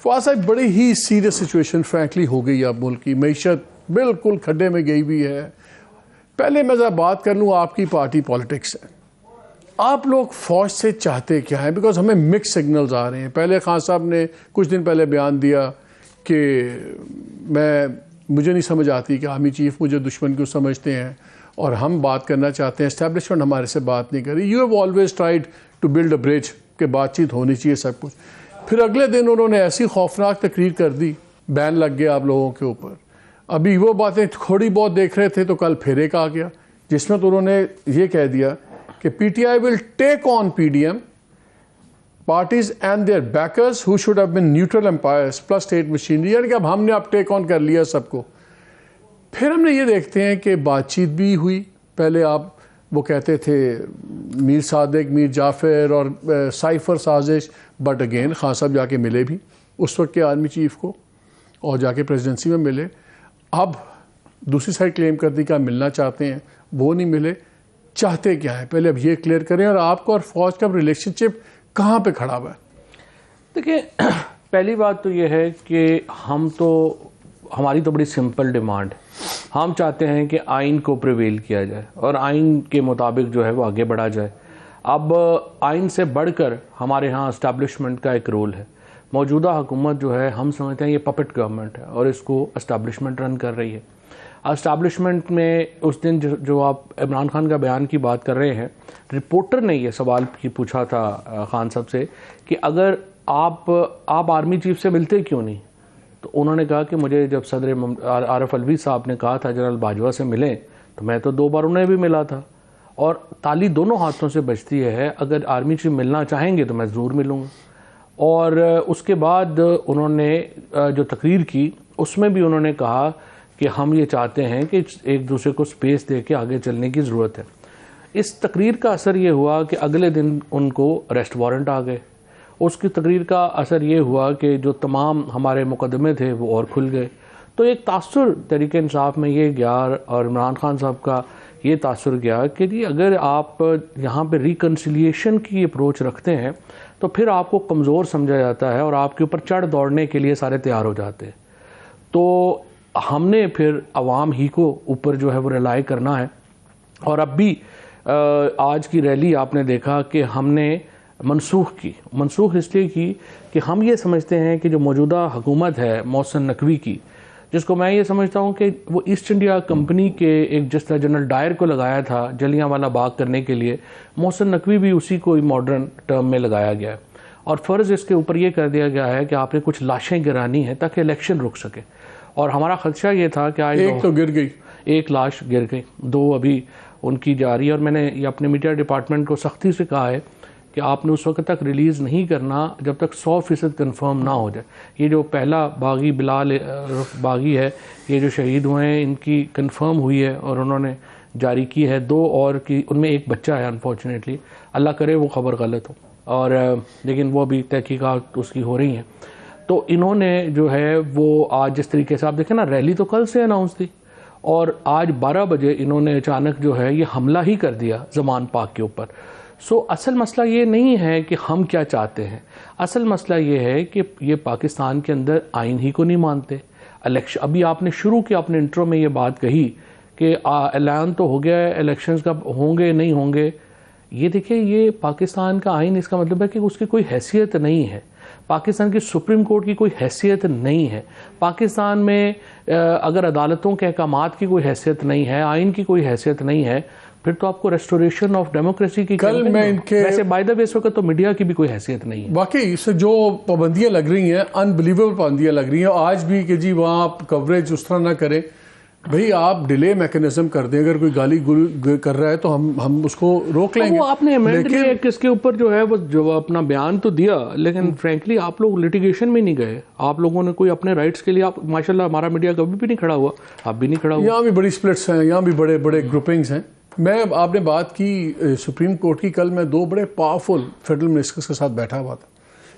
فواز صاحب بڑی ہی serious situation frankly ہو گئی اب ملک کی معیشت بالکل کھڈے میں گئی ہوئی ہے. پہلے میں ذرا بات کر لوں آپ کی پارٹی پالیٹکس ہے. آپ لوگ فوج سے چاہتے کیا ہیں؟ بیکاز ہمیں مکس سگنلز آ رہے ہیں. پہلے خان صاحب نے کچھ دن پہلے بیان دیا کہ مجھے نہیں سمجھ آتی کہ آرمی چیف مجھے دشمن کیوں سمجھتے ہیں اور ہم بات کرنا چاہتے ہیں, اسٹیبلشمنٹ ہمارے سے بات نہیں کری. You have always tried to build a bridge کہ بات چیت ہونی چاہیے سب کچھ. پھر اگلے دن انہوں نے ایسی خوفناک تقریر کر دی, بین لگ گیا آپ لوگوں کے اوپر. ابھی وہ باتیں تھوڑی بہت دیکھ رہے تھے تو کل پھر ایک آ گیا جس میں تو انہوں نے یہ کہہ دیا کہ PTI will take on PDM parties and their backers who should have been neutral umpires plus state machinery. یعنی کہ اب ہم نے اب ٹیک آن کر لیا سب کو. پھر ہم نے یہ دیکھتے ہیں کہ بات چیت بھی ہوئی. پہلے آپ وہ کہتے تھے میر صادق, میر جعفر اور سائفر سازش, بٹ اگین خان صاحب جا کے ملے بھی اس وقت کے آرمی چیف کو اور جا کے پریزیڈنسی میں ملے. اب دوسری سائڈ کلیم کر دی کہ آپ ملنا چاہتے ہیں, وہ نہیں ملے. چاہتے کیا ہے پہلے اب یہ کلیئر کریں, اور آپ کو اور فوج کا ریلیشن شپ کہاں پہ کھڑا ہوا ہے؟ دیکھیں, پہلی بات تو یہ ہے کہ ہماری تو بڑی سمپل ڈیمانڈ ہے. ہم چاہتے ہیں کہ آئین کو پریویل کیا جائے اور آئین کے مطابق جو ہے وہ آگے بڑھا جائے. اب آئین سے بڑھ کر ہمارے ہاں اسٹیبلشمنٹ کا ایک رول ہے. موجودہ حکومت جو ہے ہم سمجھتے ہیں یہ پپٹ گورنمنٹ ہے اور اس کو اسٹیبلشمنٹ رن کر رہی ہے. اسٹیبلشمنٹ میں اس دن جو آپ عمران خان کا بیان کی بات کر رہے ہیں, رپورٹر نے یہ سوال پوچھا تھا خان صاحب سے کہ اگر آپ آرمی چیف سے ملتے کیوں نہیں, تو انہوں نے کہا کہ مجھے جب صدر عارف الوی صاحب نے کہا تھا جنرل باجوہ سے ملیں تو میں تو 2 بار انہیں بھی ملا تھا, اور تالی دونوں ہاتھوں سے بجتی ہے. اگر آرمی چیف ملنا چاہیں گے تو میں ضرور ملوں گا. اور اس کے بعد انہوں نے جو تقریر کی اس میں بھی انہوں نے کہا کہ ہم یہ چاہتے ہیں کہ ایک دوسرے کو سپیس دے کے آگے چلنے کی ضرورت ہے. اس تقریر کا اثر یہ ہوا کہ اگلے دن ان کو اریسٹ وارنٹ آ گئے. اس کی تقریر کا اثر یہ ہوا کہ جو تمام ہمارے مقدمے تھے وہ اور کھل گئے. تو ایک تاثر تحریک انصاف میں یہ گیا اور عمران خان صاحب کا یہ تاثر گیا کہ جی اگر آپ یہاں پہ ریکنسیلیشن کی اپروچ رکھتے ہیں تو پھر آپ کو کمزور سمجھا جاتا ہے اور آپ کے اوپر چڑھ دوڑنے کے لیے سارے تیار ہو جاتے ہیں. تو ہم نے پھر عوام ہی کو اوپر جو ہے وہ ریلائی کرنا ہے. اور اب بھی آج کی ریلی آپ نے دیکھا کہ ہم نے منسوخ اس لیے کی کہ ہم یہ سمجھتے ہیں کہ جو موجودہ حکومت ہے محسن نقوی کی, جس کو میں یہ سمجھتا ہوں کہ وہ ایسٹ انڈیا کمپنی کے ایک جس طرح جنرل ڈائر کو لگایا تھا جلیاں والا باغ کرنے کے لیے, محسن نقوی بھی اسی کو ماڈرن ٹرم میں لگایا گیا ہے. اور فرض اس کے اوپر یہ کر دیا گیا ہے کہ آپ نے کچھ لاشیں گرانی ہیں تاکہ الیکشن رک سکے. اور ہمارا خدشہ یہ تھا کہ آج ایک تو گر گئی, ایک لاش گر گئی, 2 ابھی ان کی جاری ہے. اور میں نے یہ اپنے میڈیا ڈپارٹمنٹ کو سختی سے کہا ہے کہ آپ نے اس وقت تک ریلیز نہیں کرنا جب تک 100% کنفرم نہ ہو جائے. یہ جو پہلا باغی بلال باغی ہے, یہ جو شہید ہوئے ہیں ان کی کنفرم ہوئی ہے اور انہوں نے جاری کی ہے. 2 اور کی, ان میں ایک بچہ ہے انفارچونیٹلی, اللہ کرے وہ خبر غلط ہو, اور لیکن وہ بھی تحقیقات اس کی ہو رہی ہیں. تو انہوں نے جو ہے وہ آج جس طریقے سے آپ دیکھیں نا, ریلی تو کل سے اناؤنس تھی اور آج 12 بجے انہوں نے اچانک جو ہے یہ حملہ ہی کر دیا زمان پاک کے اوپر. اصل مسئلہ یہ نہیں ہے کہ ہم کیا چاہتے ہیں, اصل مسئلہ یہ ہے کہ یہ پاکستان کے اندر آئین ہی کو نہیں مانتے. ابھی آپ نے شروع کیا اپنے انٹرو میں یہ بات کہی کہ اعلان تو ہو گیا ہے الیکشنز کب ہوں گے نہیں ہوں گے. یہ دیکھیں, یہ پاکستان کا آئین, اس کا مطلب ہے کہ اس کی کوئی حیثیت نہیں ہے. پاکستان کی سپریم کورٹ کی کوئی حیثیت نہیں ہے. پاکستان میں اگر عدالتوں کے احکامات کی کوئی حیثیت نہیں ہے, آئین کی کوئی حیثیت نہیں ہے, پھر تو آپ کو ریسٹوریشن آف ڈیموکریسی کی کل میں ان کے ویسے بائی دا وے اس وقت تو میڈیا کی بھی کوئی حیثیت نہیں ہے. واقعی اس سے جو پابندیاں لگ رہی ہیں انبلیویبل پابندیاں لگ رہی ہیں. آج بھی کہ جی وہاں آپ کوریج اس طرح نہ کریں, بھئی آپ ڈیلے میکنزم کر دیں. اگر کوئی گالی گل کر رہا ہے تو ہم اس کو روک لیں گے. وہ آپ نے امینڈ میں کس کے اوپر جو ہے وہ جو اپنا بیان تو دیا, لیکن فرینکلی آپ لوگ لٹیگیشن میں نہیں گئے. آپ لوگوں نے کوئی اپنے رائٹس کے لیے, آپ ماشاءاللہ ہمارا میڈیا کبھی بھی نہیں کھڑا ہوا, آپ بھی نہیں کھڑا ہوا. یہاں بھی بڑی سپلٹس ہیں, یہاں بھی بڑے بڑے گروپنگز ہیں. آپ نے بات کی سپریم کورٹ کی, کل میں 2 بڑے پاورفل فیڈرل منسٹرز کے ساتھ بیٹھا ہوا تھا,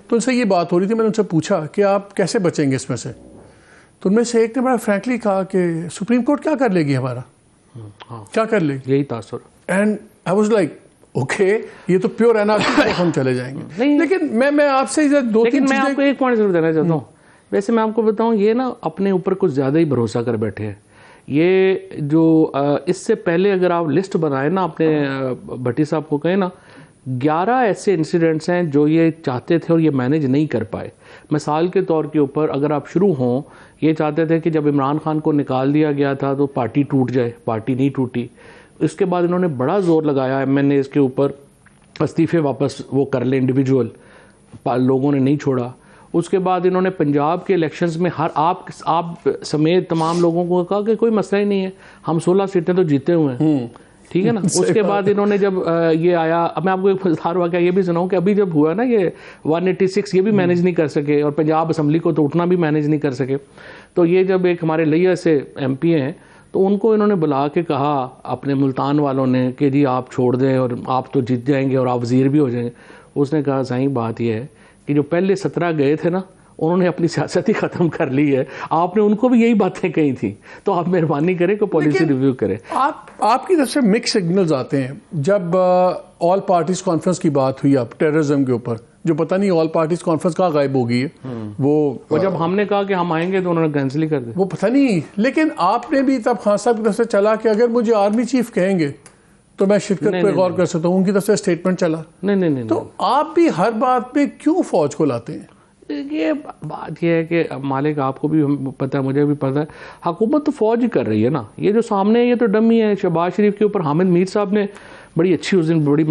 تو ان سے یہ بات ہو رہی تھی. میں نے ان سے پوچھا کہ آپ کیسے بچیں گے اس میں سے, تو ان میں سے ایک نے بڑا فرینکلی کہا کہ سپریم کورٹ کیا کر لے گی, ہمارا کیا کر لے گی, یہی تاثر. And I was like okay یہ تو پیور انارکی ہم چلے جائیں گے. لیکن میں آپ سے دو تین لیکن میں آپ کو ایک پوائنٹ ضرور دینا چاہتا ہوں. ویسے میں آپ کو بتاؤں یہ نا اپنے اوپر کچھ زیادہ ہی بھروسہ کر بیٹھے ہیں. یہ جو اس سے پہلے اگر آپ لسٹ بنائیں نا اپنے بھٹی صاحب کو کہیں نا 11 ایسے انسیڈنٹس ہیں جو یہ چاہتے تھے اور یہ مینیج نہیں کر پائے. مثال کے طور کے اوپر اگر آپ شروع ہوں یہ چاہتے تھے کہ جب عمران خان کو نکال دیا گیا تھا تو پارٹی ٹوٹ جائے, پارٹی نہیں ٹوٹی. اس کے بعد انہوں نے بڑا زور لگایا ایم این اے کے اوپر استعفے واپس وہ کر لیں انڈیویجول, لوگوں نے نہیں چھوڑا. اس کے بعد انہوں نے پنجاب کے الیکشنز میں ہر آپ سمیت تمام لوگوں کو کہا کہ کوئی مسئلہ ہی نہیں ہے, ہم 16 سیٹیں تو جیتے ہوئے ہیں, ٹھیک ہے نا. اس کے بعد انہوں نے جب یہ آیا, اب میں آپ کو ایک مزدار واقعہ یہ بھی سناؤں کہ ابھی جب ہوا نا یہ 186 یہ بھی مینیج نہیں کر سکے اور پنجاب اسمبلی کو تو اٹھنا بھی مینیج نہیں کر سکے. تو یہ جب ایک ہمارے لیا سے ایم پی ہیں تو ان کو انہوں نے بلا کے کہا اپنے ملتان والوں نے کہ جی آپ چھوڑ دیں اور آپ تو جیت جائیں گے اور آپ وزیر بھی ہو جائیں گے. اس نے کہا صحیح بات یہ ہے کہ جو پہلے 17 گئے تھے نا انہوں نے اپنی سیاست ہی ختم کر لی ہے, آپ نے ان کو بھی یہی باتیں کہی تھیں, تو آپ مہربانی کریں کہ پالیسی ریویو کریں. آپ کی طرف سے مکس سگنلز آتے ہیں جب آل پارٹیز کانفرنس کی بات ہوئی اب ٹیررزم کے اوپر, جو پتہ نہیں آل پارٹیز کانفرنس کہاں غائب ہو گئی ہے. وہ جب ہم نے کہا کہ ہم آئیں گے تو انہوں نے کینسل ہی کر دیا, وہ پتہ نہیں. لیکن آپ نے بھی تب خان صاحب کی طرف سے چلا کہ اگر مجھے آرمی چیف کہیں گے تو میں شرکت پہ غور کر سکتا ہوں, ان کی طرف سے اسٹیٹمنٹ چلا. نہیں تو آپ بھی ہر بات پہ کیوں فوج کو لاتے ہیں؟ یہ بات یہ ہے کہ مالک آپ کو بھی پتہ ہے مجھے بھی پتہ ہے, حکومت تو فوج ہی کر رہی ہے نا. یہ جو سامنے ہے یہ تو ڈمی ہے. شہباز شریف کے اوپر حامد میر صاحب نے بڑی اچھی اس دن بڑی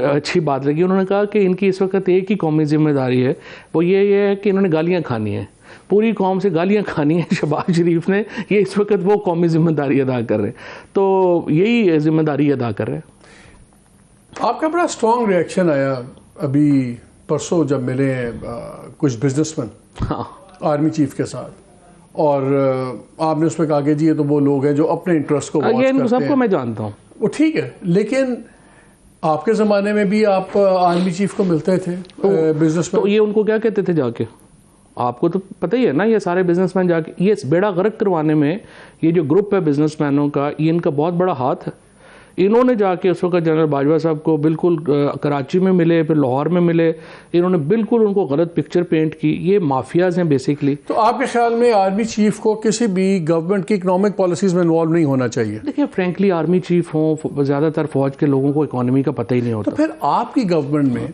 اچھی بات لگی. انہوں نے کہا کہ ان کی اس وقت ایک ہی قومی ذمہ داری ہے, وہ یہ ہے کہ انہوں نے گالیاں کھانی ہیں, پوری قوم سے گالیاں کھانی ہیں شہباز شریف نے. یہ اس وقت وہ قومی ذمہ داری ادا کر رہے ہیں, تو یہی ذمہ داری ادا کر رہے ہیں. آپ کا بڑا اسٹرانگ ریئیکشن آیا ابھی پرسوں جب ملے ہیں کچھ بزنس مین آرمی چیف کے ساتھ, اور آپ نے اس میں کہا کہ جی یہ تو وہ لوگ ہیں جو اپنے انٹرسٹ کو واچ کرتے ہیں. سب کو میں جانتا ہوں, وہ ٹھیک ہے, لیکن آپ کے زمانے میں بھی آپ آرمی چیف کو ملتے تھے بزنس مین. تو یہ ان کو کیا کہتے تھے جا کے, آپ کو تو پتہ ہی ہے نا, یہ سارے بزنس مین جا کے یہ بیڑا غرق کروانے میں یہ جو گروپ ہے بزنس مینوں کا, یہ ان کا بہت بڑا ہاتھ ہے. انہوں نے جا کے اس وقت جنرل باجوہ صاحب کو بالکل کراچی میں ملے, پھر لاہور میں ملے, انہوں نے بالکل ان کو غلط پکچر پینٹ کی. یہ مافیاز ہیں بیسکلی. تو آپ کے خیال میں آرمی چیف کو کسی بھی گورنمنٹ کی اکنامک پالیسیز میں انوالو نہیں ہونا چاہیے؟ دیکھیں فرینکلی آرمی چیف ہوں, زیادہ تر فوج کے لوگوں کو اکانومی کا پتہ ہی نہیں ہوتا. تو پھر آپ کی گورنمنٹ میں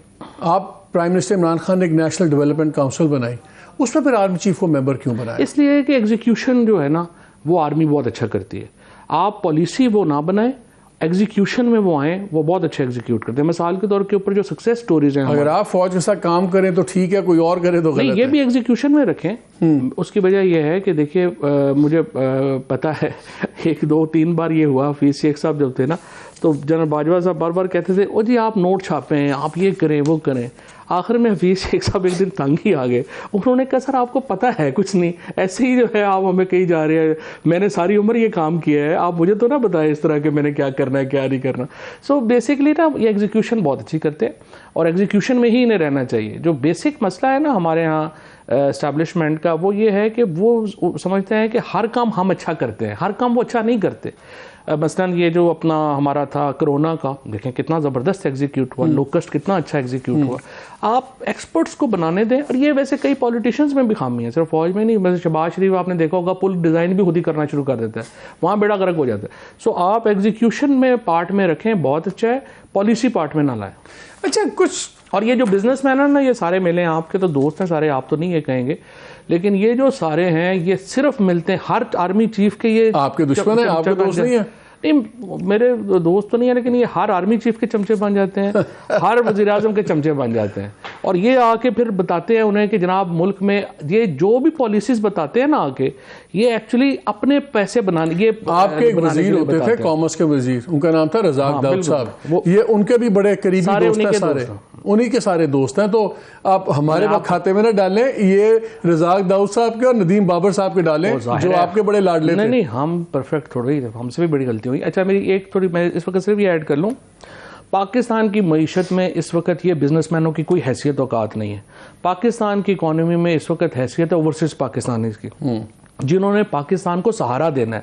آپ پرائم منسٹر عمران خان نے ایک نیشنل ڈیولپمنٹ کاؤنسل بنائی, اس میں پھر آرمی چیف کو ممبر کیوں بنایا؟ اس لیے کہ ایگزیکیوشن جو ہے نا وہ آرمی بہت اچھا کرتی ہے. آپ پالیسی وہ نہ بنائیں, ایگزیکیوشن میں وہ آئیں, وہ بہت اچھا ایگزیکیوٹ کرتے ہیں. مثال کے طور کے اوپر جو سکسیس سٹوریز ہیں, اگر آپ فوج کے ساتھ کام کریں تو ٹھیک ہے, کوئی اور کرے تو غلط ہے. یہ بھی ایگزیکیوشن میں رکھیں. اس کی وجہ یہ ہے کہ دیکھیے مجھے پتا ہے 1 2 3 بار یہ ہوا, حفیظ شیخ صاحب جب تھے نا تو جنرل باجوہ صاحب بار بار کہتے تھے او جی آپ نوٹ چھاپیں, آپ یہ کریں وہ کریں. آخر میں حفیظ شیخ صاحب ایک دن تنگ ہی آ گئے. انہوں نے کہا سر آپ کو پتہ ہے کچھ نہیں, ایسے ہی جو ہے آپ ہمیں کہیں جا رہے ہیں, میں نے ساری عمر یہ کام کیا ہے, آپ مجھے تو نہ بتائیں اس طرح کہ میں نے کیا کرنا ہے کیا نہیں کرنا. سو بیسکلی نا یہ ایگزیکیوشن بہت اچھی کرتے ہیں اور ایگزیکیوشن میں ہی انہیں رہنا چاہیے. جو بیسک مسئلہ ہے نا ہمارے ہاں اسٹیبلشمنٹ کا, وہ یہ ہے کہ وہ سمجھتے ہیں کہ ہر کام ہم اچھا کرتے ہیں, ہر کام وہ اچھا نہیں کرتے. مثلاً یہ جو اپنا ہمارا تھا کرونا کا, دیکھیں کتنا زبردست ایگزیکیوٹ ہوا, لوکسٹ کتنا اچھا ایگزیکیوٹ ہوا. آپ ایکسپرٹس کو بنانے دیں. اور یہ ویسے کئی پولیٹیشینز میں بھی خامی ہے, صرف فوج میں نہیں. ویسے شہباز شریف آپ نے دیکھا ہوگا پل ڈیزائن بھی خود ہی کرنا شروع کر دیتا ہے, وہاں بیڑا غرق ہو جاتا ہے. سو آپ ایگزیکیوشن میں پارٹ میں رکھیں, بہت اچھا ہے, پالیسی پارٹ میں نہ لائیں. اچھا کچھ اور یہ جو بزنس مین ہیں نا یہ سارے ملے ہیں, آپ کے تو دوست ہیں سارے, آپ تو نہیں یہ کہیں گے, لیکن یہ جو سارے ہیں یہ صرف ملتے ہیں ہر آرمی چیف کے. یہ آپ کے دشمن ہیں, آپ کے دوست نہیں ہیں؟ نہیں میرے دوست تو نہیں ہے, لیکن یہ ہر آرمی چیف کے چمچے بن جاتے ہیں, ہر وزیر اعظم کے چمچے بن جاتے ہیں. اور یہ آ کے پھر بتاتے ہیں انہیں کہ جناب ملک میں یہ جو بھی پالیسیز بتاتے ہیں نا آ کے, یہ ایکچولی اپنے پیسے بنانے. یہ آپ کے ایک وزیر ہوتے تھے کامرس کے وزیر, ان کا نام تھا رزاق داؤد صاحب, یہ ان کے بھی بڑے قریبی دوست ہیں, سارے انہی کے سارے دوست ہیں. تو آپ ہمارے کھاتے میں نہ ڈالیں, یہ رزاق داؤد صاحب کے اور ندیم بابر صاحب کے ڈالیں جو آپ کے بڑے لاڈلے تھے. نہیں ہم پرفیکٹ تھوڑی, ہم سے بھی بڑی غلطی ہوئی. اچھا میری ایک تھوڑی, میں اس وقت صرف یہ ایڈ کر لوں, پاکستان کی معیشت میں اس وقت یہ بزنس مینوں کی کوئی حیثیت اوقات نہیں ہے. پاکستان کی اکانومی میں اس وقت حیثیت ہے اوورسیز پاکستانیز کی, جنہوں نے پاکستان کو سہارا دینا ہے.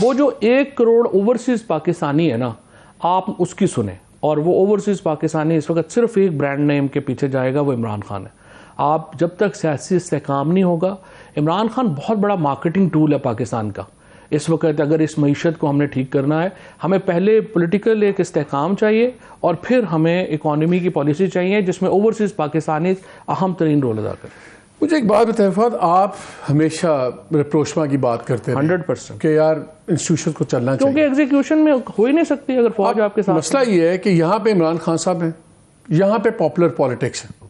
وہ جو 1 کروڑ اوورسیز پاکستانی ہے نا, آپ اس کی سنیں, اور وہ اوورسیز پاکستانی اس وقت صرف ایک برانڈ نیم کے پیچھے جائے گا, وہ عمران خان ہے. آپ جب تک سیاسی استحکام نہیں ہوگا, عمران خان بہت بڑا مارکیٹنگ ٹول ہے پاکستان کا اس وقت. اگر اس معیشت کو ہم نے ٹھیک کرنا ہے, ہمیں پہلے پولیٹیکل ایک استحکام چاہیے اور پھر ہمیں اکانومی کی پالیسی چاہیے جس میں اوورسیز پاکستانی اہم ترین رول ادا کریں. مجھے ایک بات بتائیں فہد, آپ ہمیشہ ریپروشما کی بات کرتے ہیں 100% کہ یار انسٹیٹیوشن کو چلنا چاہیے, کیونکہ ایگزیکیوشن میں ہو ہی نہیں سکتی اگر فوج آپ کے ساتھ. مسئلہ یہ ہے کہ یہاں پہ عمران خان صاحب ہیں, یہاں پہ پاپولر پالیٹکس ہے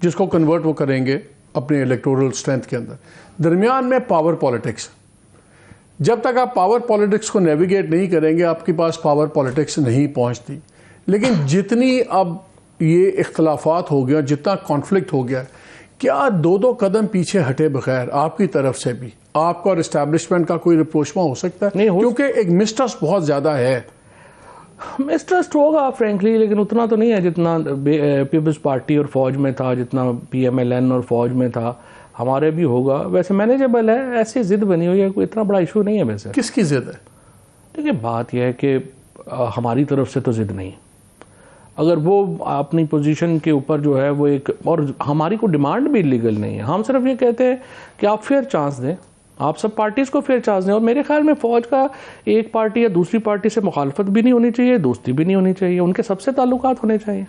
جس کو کنورٹ وہ کریں گے اپنے الیکٹورل اسٹرینتھ کے اندر, درمیان میں پاور پالیٹکس. جب تک آپ پاور پالیٹکس کو نیویگیٹ نہیں کریں گے آپ کے پاس پاور پالیٹکس نہیں پہنچتی. لیکن جتنی اب یہ اختلافات ہو گیا, جتنا کانفلکٹ ہو گیا, کیا دو قدم پیچھے ہٹے بغیر آپ کی طرف سے بھی آپ کو اور اسٹیبلشمنٹ کا کوئی ریپروچما ہو سکتا ہے؟ نہیں کیونکہ ایک مسٹرسٹ بہت زیادہ ہے. مسٹرسٹ ہوگا فرینکلی, لیکن اتنا تو نہیں ہے جتنا پیپلز پارٹی اور فوج میں تھا, جتنا پی ایم ایل این اور فوج میں تھا. ہمارے بھی ہوگا, ویسے مینیجیبل ہے, ایسی ضد بنی ہوئی ہے, کوئی اتنا بڑا ایشو نہیں ہے. ویسے کس کی ضد ہے؟ دیکھیے بات یہ ہے کہ ہماری طرف سے تو ضد نہیں. اگر وہ اپنی پوزیشن کے اوپر جو ہے وہ ایک, اور ہماری کوئی ڈیمانڈ بھی لیگل نہیں ہے, ہم صرف یہ کہتے ہیں کہ آپ فیئر چانس دیں, آپ سب پارٹیز کو فیئر چانس دیں. اور میرے خیال میں فوج کا ایک پارٹی یا دوسری پارٹی سے مخالفت بھی نہیں ہونی چاہیے, دوستی بھی نہیں ہونی چاہیے, ان کے سب سے تعلقات ہونے چاہیے.